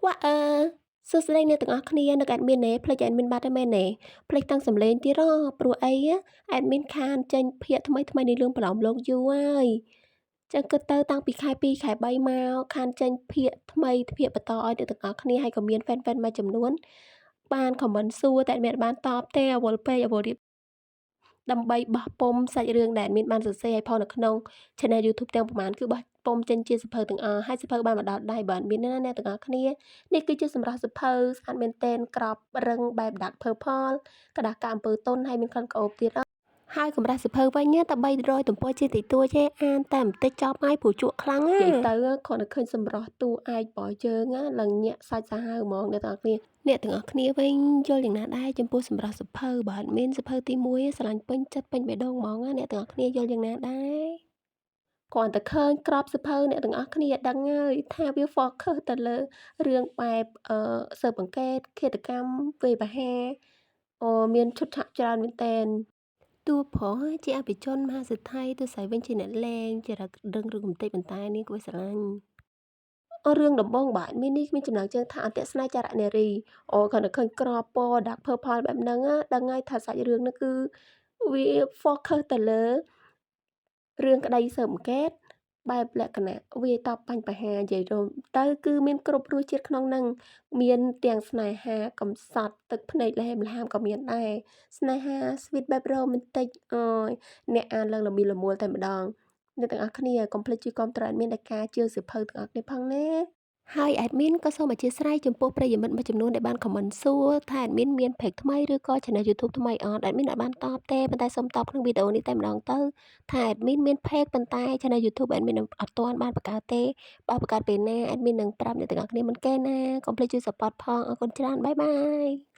វ៉ាសួស្តីអ្នកទាំងអស់គ្នានឹក admin ណែភ្លេច admin បាត់ហើយមែនណែភ្លេចតាំងសំឡេងទៀតព្រោះអី admin ខានចេញភាគថ្មីនៃរឿងប្រឡោមលោកយូរហើយចឹងគិតទៅតាំងពីខែ2ខែ3មកខានចេញភាគថ្មីភាគបន្តឲ្យអ្នកទាំងអស់គ្នាហើយក៏មាន fan មួយចំនួនបាន comment សួរតែ admin អត់បានតបទេអវល់ពេកអវល់រៀបដើម្បីបោះពុម្ពសាច់រឿងដែល admin បានសរសេរឲ្យផងនៅក្នុង channel YouTube ទាំងប្រហែលគឺបោះពុម្ពចេញជាសៀវភៅទាំងអស់ហើយសៀវភៅបានមកដល់ដៃបើ admin ណាអ្នកទាំងអស់គ្នានេះគឺជាសម្រស់សៀវភៅស្អាតមែនទែនក្របរឹងបែប dark purple กระดาษកៅអំពើទន់ហើយមានក្លិនក្រអូបទៀតហើយកម្រាស់សៀវភៅវិញតែ300ទំព័រជាតិចតួចទេអានតែបន្តិចចប់ហើយព្រោះជក់ខ្លាំងនិយាយទៅគ្រាន់តែឃើញសម្រស់តួឯករបស់យើងឡើងញាក់សាច់សាហាវហ្មងអ្នកទាំងអស់គ្នាវិញយល់យ៉ាងណាដែរចំពោះសម្រស់សៀវភៅបើអត់មានសៀវភៅទី1ស្រឡាញ់ពេញចិត្តពេញបេះដូងហ្មងអ្នកទាំងអស់គ្នាយល់យ៉ាងណាដែរគ្រាន់តែឃើញក្របសៀវភៅអ្នកទាំងអស់គ្នាដឹងហើយថាវា focus ទៅលើរឿងបែបស៊ើបអង្កេតឃាតកម្មវាយប្រហារមានឈុតឆាកច្រើនមែនទែនតួប្រុសជាអភិជនមហាសេដ្ឋីតួស្រីវិញជាអ្នកលេងចរិតរឹងរូសបន្តិចប៉ុន្តែនាងគួរស្រឡាញ់រឿងដំបូងបាទមាននេះមានចំណងជើងថាអន្តៈស្នេហ៍ចរនារីគាត់នៅឃើញក្របពណ៌ dark purple បែបហ្នឹងដឹងហើយថាសាច់រឿងហ្នឹងគឺវា focus ទៅលើរឿងក្តីស៊ើបអង្កេតបែបលក្ខណៈវាយតប់បញ្ហានិយាយទៅគឺមានគ្រប់រសជាតិក្នុងហ្នឹងមានទាំងស្នេហាកំសត់ទឹកភ្នែកល្ហេមល្ហាមក៏មានដែរស្នេហា sweet បែប romantic អើយអ្នកអានឡើងល្មីលល្មួលតែម្ដងអ្នកទាំងអស់គ្នាកុំភ្លេចជួយគាំទ្រ admin ដោយការជឿសៀវភៅទាំងអស់គ្នាផងណាហើយ admin ក៏សូមអធិស្ឋានចំពោះប្រិយមិត្តមួយចំនួនដែលបាន comment សួរថា admin មាន page ថ្មីឬក៏ channel YouTube ថ្មីអត់ admin អត់បានតបទេប៉ុន្តែសូមតបក្នុងវីដេអូនេះតែម្ដងទៅថា admin មាន page ប៉ុន្តែ channel YouTube admin អត់ទាន់បានបង្កើតទេបើបង្កើតពេលណា admin នឹងប្រាប់អ្នកទាំងអស់គ្នាមុនគេណាកុំភ្លេចជួយ support ផងអរគុណច្រើនបាយបាយ